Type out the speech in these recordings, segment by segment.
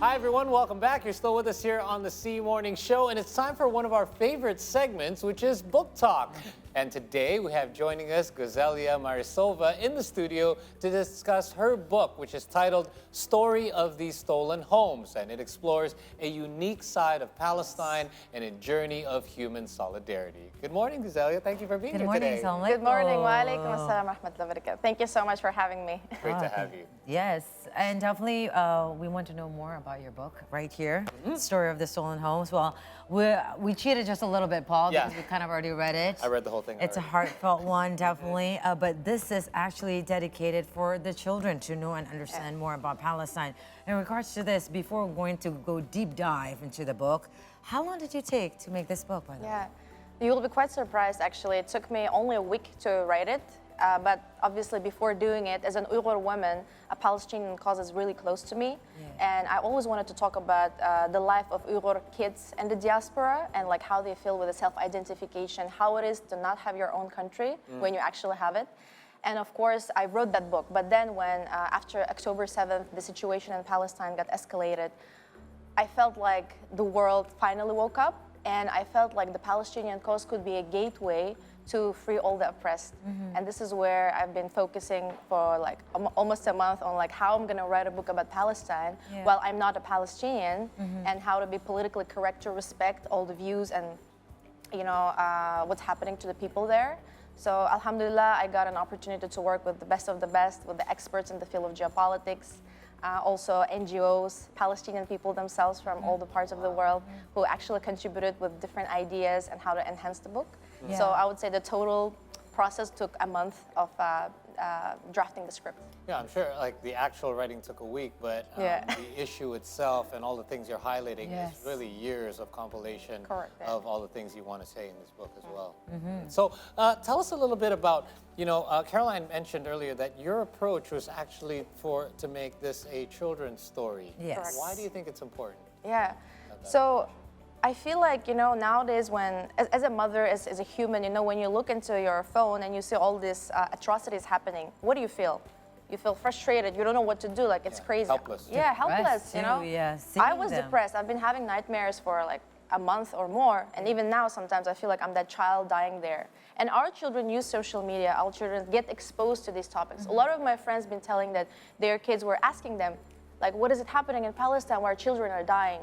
Hi everyone, welcome back. You're still with us here on the C Morning Show, and it's time for one of our favorite segments, which is Book Talk. And today we have joining us Guzelya Marisova in the studio to discuss her book, which is titled Story of These Stolen Homes, and it explores a unique side of Palestine and a journey of human solidarity. Good morning, Guzelya. Thank you for being here today. Good morning. Wa alaikum assalam wa rahmatullahi wa barakatuh. Thank you so much for having me. Great to have you. Yes, and definitely we want to know more about your book right here, Story of the Stolen Homes. Well, we cheated just a little bit, Paul, because we kind of already read it. I read the whole thing It's a heartfelt one, definitely, but this is actually dedicated for the children to know and understand more about Palestine. In regards to this, before we're going to go deep dive into the book, how long did you take to make this book, by the way? Yeah, you will be quite surprised, actually. It took me only a week to write it. But obviously before doing it, as an Uyghur woman, a Palestinian cause is really close to me. And I always wanted to talk about the life of Uyghur kids and the diaspora and like how they feel with the self-identification, how it is to not have your own country when you actually have it. And of course, I wrote that book. But then when, after October 7th, the situation in Palestine got escalated, I felt like the world finally woke up. And I felt like the Palestinian cause could be a gateway to free all the oppressed. And this is where I've been focusing for like almost a month on like how I'm gonna write a book about Palestine while I'm not a Palestinian, and how to be politically correct to respect all the views and what's happening to the people there. So alhamdulillah, I got an opportunity to work with the best of the best, with the experts in the field of geopolitics, also NGOs, Palestinian people themselves from all the parts of the world who actually contributed with different ideas and how to enhance the book. So I would say the total process took a month of drafting the script. Yeah, I'm sure like the actual writing took a week, but the issue itself and all the things you're highlighting is really years of compilation of all the things you want to say in this book as well. So tell us a little bit about, Caroline mentioned earlier that your approach was actually to make this a children's story. Yes. Why do you think it's important? Yeah, so I feel like, nowadays when, as a mother, as a human, when you look into your phone and you see all these atrocities happening, what do you feel? You feel frustrated. You don't know what to do. Like, it's crazy. Helpless. Yeah, helpless, I was depressed. I've been having nightmares for like a month or more. And even now, sometimes I feel like I'm that child dying there. And our children use social media. Our children get exposed to these topics. A lot of my friends been telling that their kids were asking them, like, what is it happening in Palestine where children are dying?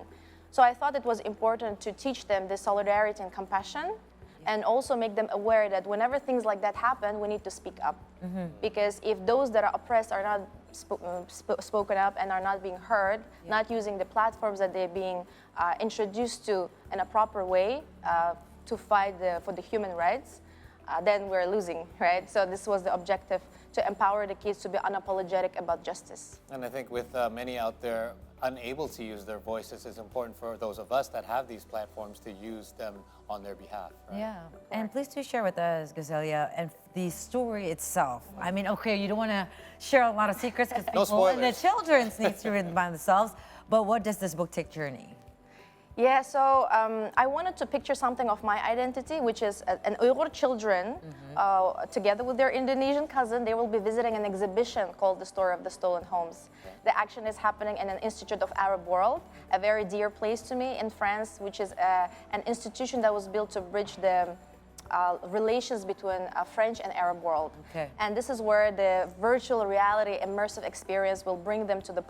So I thought it was important to teach them this solidarity and compassion, and also make them aware that whenever things like that happen, we need to speak up. Because if those that are oppressed are not spoken up and are not being heard, not using the platforms that they're being introduced to in a proper way to fight for the human rights, then we're losing, right? So this was the objective, to empower the kids to be unapologetic about justice. And I think with many out there unable to use their voices, it's important for those of us that have these platforms to use them on their behalf. Right? Yeah, and please do share with us, Guzelya, and the story itself. I mean, okay, you don't want to share a lot of secrets because people and the children need to read by themselves, but what does this book take journey? Yeah, so I wanted to picture something of my identity, which is an Uyghur children, together with their Indonesian cousin, they will be visiting an exhibition called The Story of the Stolen Homes. The action is happening in an Institute of Arab World, a very dear place to me in France, which is an institution that was built to bridge the relations between French and Arab world. And this is where the virtual reality immersive experience will bring them to the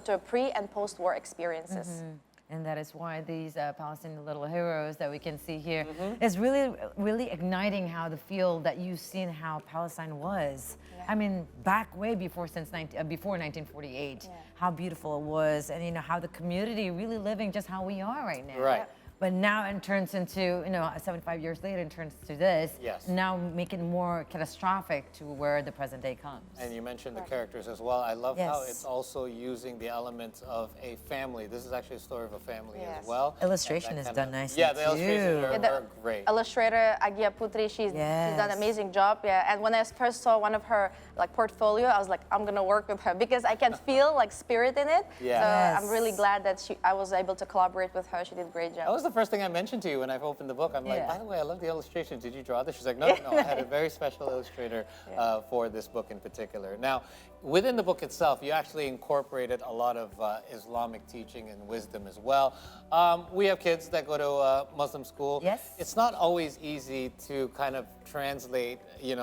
to pre and post-war experiences. And that is why these Palestinian little heroes that we can see here is really igniting how the field that you've seen how Palestine was. I mean, back way before before 1948, how beautiful it was, and how the community really living just how we are right now. Right. But now it turns into, 75 years later, it turns to this. Now make it more catastrophic to where the present day comes. And you mentioned the characters as well. I love how it's also using the elements of a family. This is actually a story of a family as well. Illustration is done nicely. Yeah, the illustrations are great. Illustrator Agia Putri, she's done an amazing job. Yeah, and when I first saw one of her portfolio, I was like, I'm gonna work with her because I can feel spirit in it. So I'm really glad that I was able to collaborate with her. She did a great job. That was the first thing I mentioned to you when I opened the book. I'm like, by the way, I love the illustrations. Did you draw this? She's like, no, I had a very special illustrator for this book in particular. Now, within the book itself, you actually incorporated a lot of Islamic teaching and wisdom as well. We have kids that go to Muslim school. Yes. It's not always easy to kind of translate,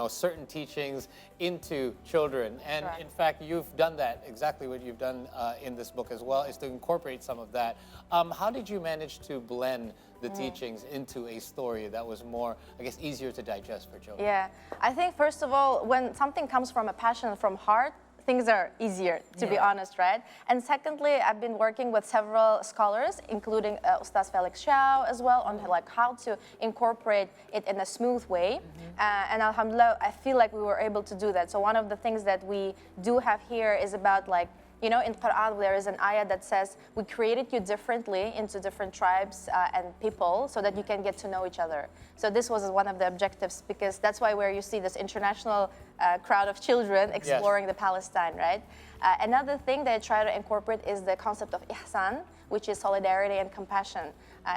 certain teachings into children. And Correct. in fact, you've done that, exactly what you've done in this book as well, is to incorporate some of that. How did you manage to blend the teachings into a story that was more, I guess, easier to digest for children? Yeah, I think first of all, when something comes from a passion and from heart, things are easier, to be honest, right? And secondly, I've been working with several scholars, including Ustaz Felix Xiao as well, on like how to incorporate it in a smooth way. And alhamdulillah, I feel like we were able to do that. So one of the things that we do have here is about like, in Quran, there is an ayah that says, we created you differently into different tribes and people so that you can get to know each other. So this was one of the objectives, because that's why where you see this international crowd of children exploring the Palestine, right? Another thing that I try to incorporate is the concept of ihsan, which is solidarity and compassion.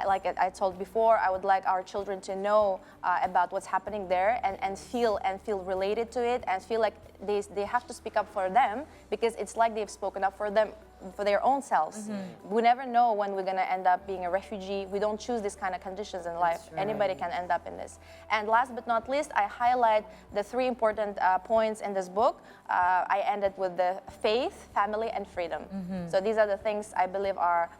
Like I told before, I would like our children to know about what's happening there and feel related to it, and feel like they have to speak up for them, because it's like they've spoken up for them, for their own selves. We never know when we're going to end up being a refugee. We don't choose these kind of conditions in life. Anybody can end up in this. And last but not least, I highlight the three important points in this book. I ended with the faith, family, and freedom. So these are the things I believe are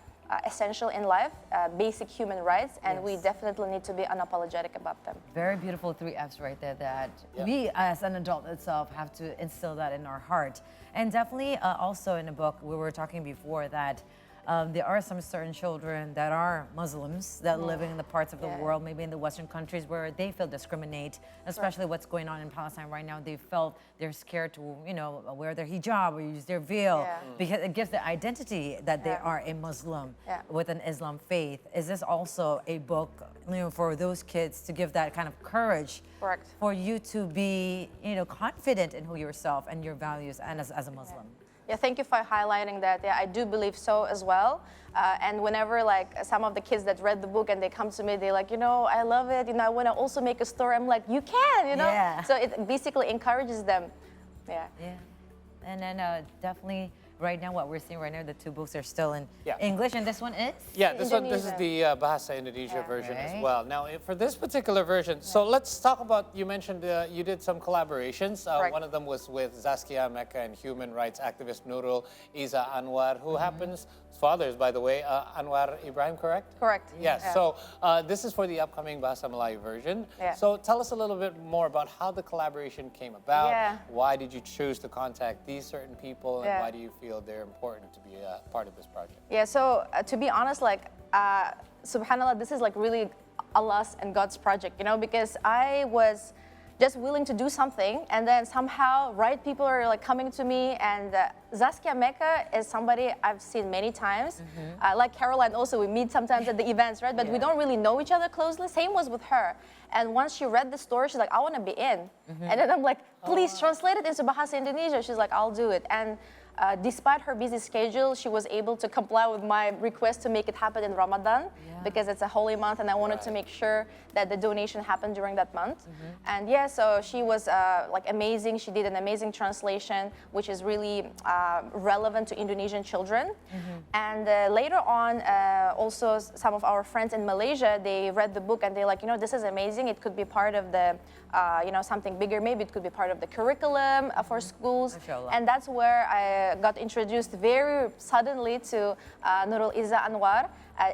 essential in life, basic human rights, and we definitely need to be unapologetic about them. Very beautiful 3 F's right there that we as an adult itself have to instill that in our heart. And definitely also in the book, we were talking before that there are some certain children that are Muslims that living in the parts of the world, maybe in the Western countries, where they feel discriminate, especially what's going on in Palestine right now. They felt they're scared to, wear their hijab or use their veil because it gives the identity that they are a Muslim with an Islam faith. Is this also a book, for those kids to give that kind of courage for you to be, confident in who yourself and your values and as a Muslim? Yeah, thank you for highlighting that. Yeah, I do believe so as well. And whenever like some of the kids that read the book and they come to me, they're like, I love it. I want to also make a story. I'm like, you can, Yeah. So it basically encourages them. Yeah. Yeah. And then definitely right now, what we're seeing right now, the 2 books are still in English, and this one is? Yeah, this is the Bahasa Indonesia version as well. Now, for this particular version, so let's talk about, you mentioned you did some collaborations. One of them was with Zaskia Mecca and human rights activist Nurul Iza Anwar, who happens, fathers, by the way, Anwar Ibrahim, correct? Correct. Yes, so this is for the upcoming Bahasa Melayu version. So tell us a little bit more about how the collaboration came about. Why did you choose to contact these certain people, and why do you feel they're important to be a part of this project? Yeah, so to be honest, like, subhanAllah, this is like really Allah's and God's project, because I was just willing to do something, and then somehow right people are like coming to me, and Zaskia Mecca is somebody I've seen many times. Like Caroline also, we meet sometimes at the events, right? But we don't really know each other closely. Same was with her. And once she read the story, she's like, I want to be in. And then I'm like, please translate it into Bahasa Indonesia. She's like, I'll do it. And despite her busy schedule, she was able to comply with my request to make it happen in Ramadan, because it's a holy month, and I wanted to make sure that the donation happened during that month. And so she was like amazing. She did an amazing translation, which is really relevant to Indonesian children. And later on, also some of our friends in Malaysia, they read the book and they're like, this is amazing. It could be part of the, something bigger. Maybe it could be part of the curriculum for schools. And that's where I got introduced very suddenly to Nurul Iza Anwar,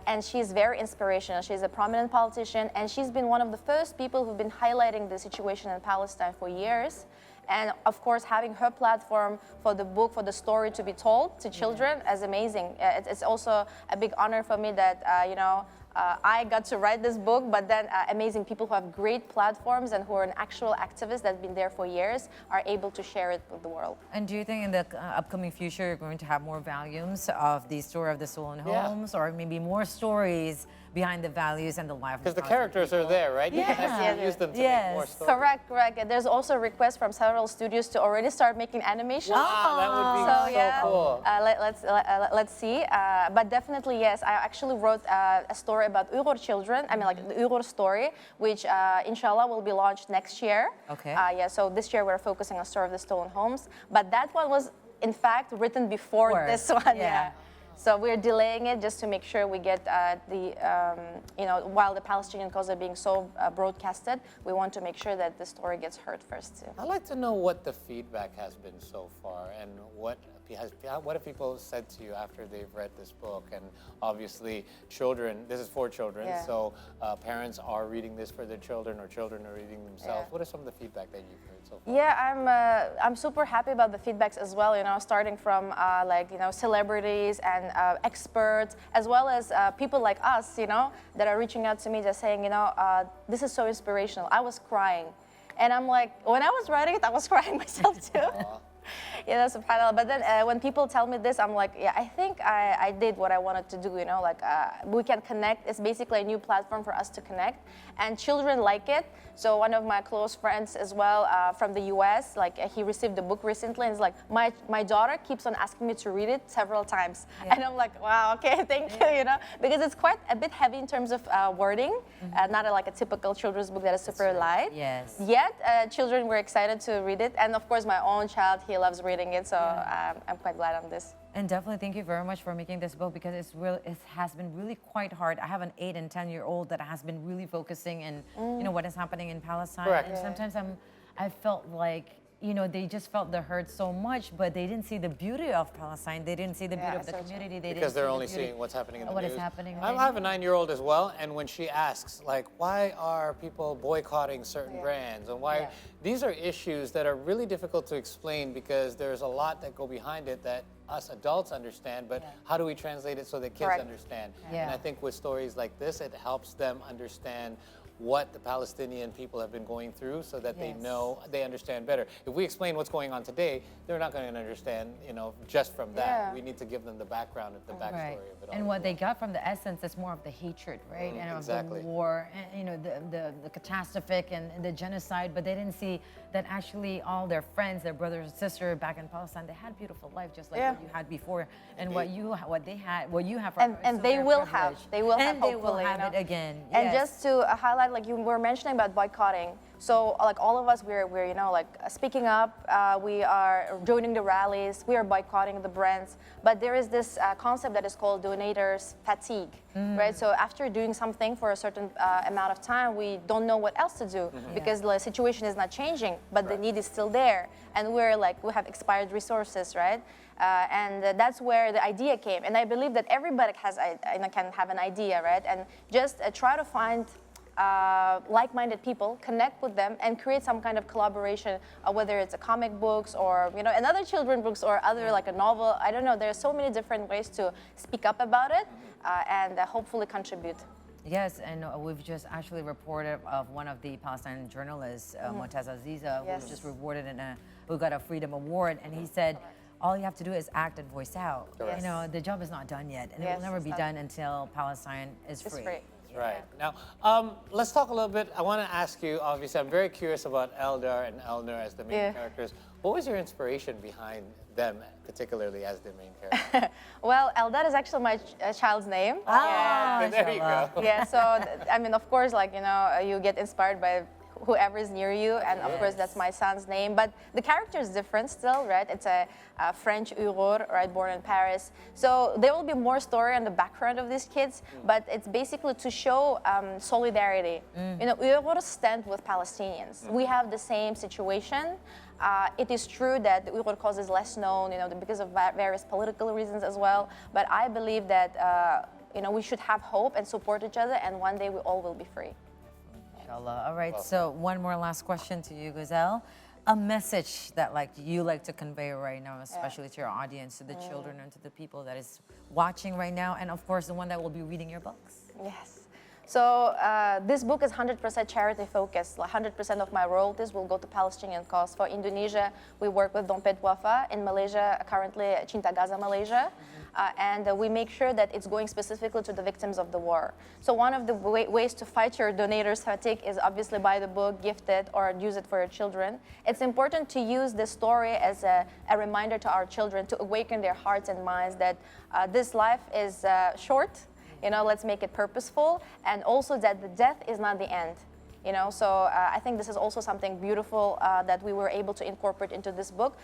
and she's very inspirational. She's a prominent politician, and she's been one of the first people who've been highlighting the situation in Palestine for years. And of course, having her platform for the book, for the story to be told to children is amazing. It's also a big honor for me that, I got to write this book, but then amazing people who have great platforms and who are an actual activist that have been there for years are able to share it with the world. And do you think in the upcoming future you're going to have more volumes of the story of the stolen homes, or maybe more stories behind the values and the life of the Because the characters are there, right? You can actually use them to make more stories. Correct. And there's also requests from several studios to already start making animation. Wow, that would be so cool. Let's see. but definitely, yes, I actually wrote a story about Uyghur children. I mean, like the Uyghur story, which inshallah will be launched next year. Okay. Yeah, so this year we're focusing on Story of the Stolen Homes. But that one was, in fact, written before this one. Yeah. So we're delaying it just to make sure we get while the Palestinian cause are being so broadcasted, we want to make sure that the story gets heard first too. I'd like to know what the feedback has been so far, and what have people said to you after they've read this book? And obviously, children. This is for children, Yeah. so parents are reading this for their children, or children are reading themselves. Yeah. What are some of the feedback that you've heard so far? Yeah, I'm super happy about the feedbacks as well. Starting from celebrities and experts, as well as people like us, that are reaching out to me, just saying, this is so inspirational. I was crying, and I'm like, when I was writing it, I was crying myself too. Subhanallah. But then when people tell me this, I'm like, yeah, I think I did what I wanted to do, we can connect. It's basically a new platform for us to connect. And children like it. So one of my close friends as well from the US, he received the book recently, and it's like, my daughter keeps on asking me to read it several times. Yeah. And I'm like, wow, okay, thank you, because it's quite a bit heavy in terms of wording, not like a typical children's book that is super light. Yes. Yet, children were excited to read it. And of course, my own child, he loves reading it, so I'm quite glad on this. And definitely thank you very much for making this book, because it has been really quite hard. I have an 8 and 10-year-old that has been really focusing in what is happening in Palestine. Correct. And sometimes I felt like they just felt the hurt so much, but they didn't see the beauty of Palestine. They didn't see the beauty of the community. Because they're only seeing what's happening in the news. What is happening. I have a 9-year-old as well, and when she asks, why are people boycotting certain brands, and why these are issues that are really difficult to explain, because there's a lot that go behind it that us adults understand, but how do we translate it so that kids understand? Yeah. And I think with stories like this, it helps them understand what the Palestinian people have been going through, so that they understand better. If we explain what's going on today, they're not going to understand, just from that. Yeah. We need to give them the background, the backstory of it all. And what they got from the essence is more of the hatred, right? And exactly. of the war, and the catastrophic and the genocide, but they didn't see that actually all their friends, their brothers and sisters back in Palestine, they had a beautiful life just like what you had before, and what you have. And they will have it again. And just to highlight, like you were mentioning about boycotting. So like all of us, we're speaking up. We are joining the rallies. We are boycotting the brands. But there is this concept that is called donators fatigue, right? So after doing something for a certain amount of time, we don't know what else to do because the situation is not changing, but the need is still there, and we have expired resources, right? And that's where the idea came. And I believe that everybody can have an idea, right? And just try to find like-minded people, connect with them, and create some kind of collaboration, whether it's a comic books or another children books or other like a novel. I don't know. There are so many different ways to speak up about it and hopefully contribute. Yes, and we've just actually reported of one of the Palestinian journalists, Montaz Aziza, who was just rewarded who got a Freedom Award, and he said, all you have to do is act and voice out. Correct. The job is not done yet, and it will never be done until Palestine is free. Right. Now, let's talk a little bit. I want to ask you, obviously, I'm very curious about Eldar and Elnur as the main characters. What was your inspiration behind them, particularly as the main character? Well, Eldar is actually my child's name. There you go. Yeah, so, I mean, of course, you get inspired by whoever is near you, and of course that's my son's name, but the character is different still, right? It's a French Uyghur, right, born in Paris. So there will be more story on the background of these kids, but it's basically to show solidarity. Uyghurs stand with Palestinians. We have the same situation. It is true that the Uyghur cause is less known, because of various political reasons as well, but I believe that we should have hope and support each other, and one day we all will be free. Inshallah. All right, so one more last question to you, Guzel. A message that you like to convey right now, especially to your audience, to the children and to the people that is watching right now, and of course the one that will be reading your books. Yes. So this book is 100% charity focused. 100% of my royalties will go to Palestinian cause. For Indonesia, we work with Dompet Wafa. In Malaysia, currently Cinta Gaza Malaysia. And we make sure that it's going specifically to the victims of the war. So one of the ways to fight your donators' fatigue is obviously buy the book, gift it, or use it for your children. It's important to use this story as a reminder to our children to awaken their hearts and minds that this life is short. You know, let's make it purposeful, and also that the death is not the end. You know, so I think this is also something beautiful that we were able to incorporate into this book,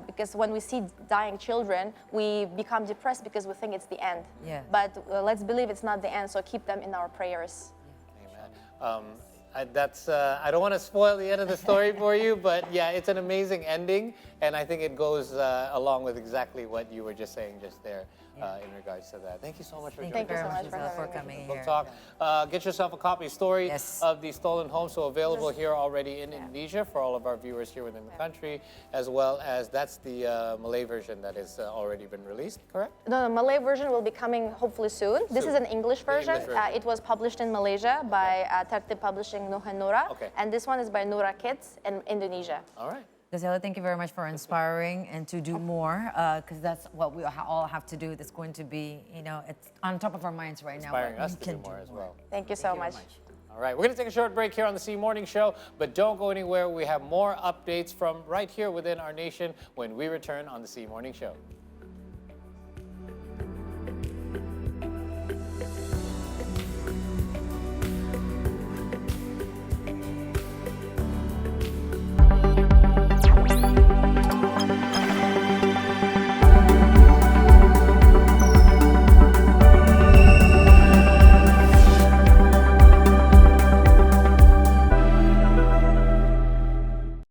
because when we see dying children, we become depressed because we think it's the end. Yeah. But let's believe it's not the end, so keep them in our prayers. Amen. I don't want to spoil the end of the story for you, but yeah, it's an amazing ending, and I think it goes along with exactly what you were just saying just there in regards to that. Thank you so much for joining Thank you us. so much for Giselle, having me. coming Book here. Talk. Get yourself a copy. Story Yes. of the Stolen Home, so available here already in Indonesia for all of our viewers here within the country, as well as that's the Malay version that has already been released, correct? The Malay version will be coming hopefully soon. This is an English version. English version. It was published in Malaysia by Tertib Publishing Nuh and Nura. Okay. And this one is by Nura Kids in Indonesia. All right. Guzelya, thank you very much for inspiring and to do more, because that's what we all have to do. It's going to be, you know, it's on top of our minds right now. Inspiring what us we to do can more as well. Thank you so much. All right, we're going to take a short break here on the C Morning Show, but don't go anywhere. We have more updates from right here within our nation when we return on the C Morning Show.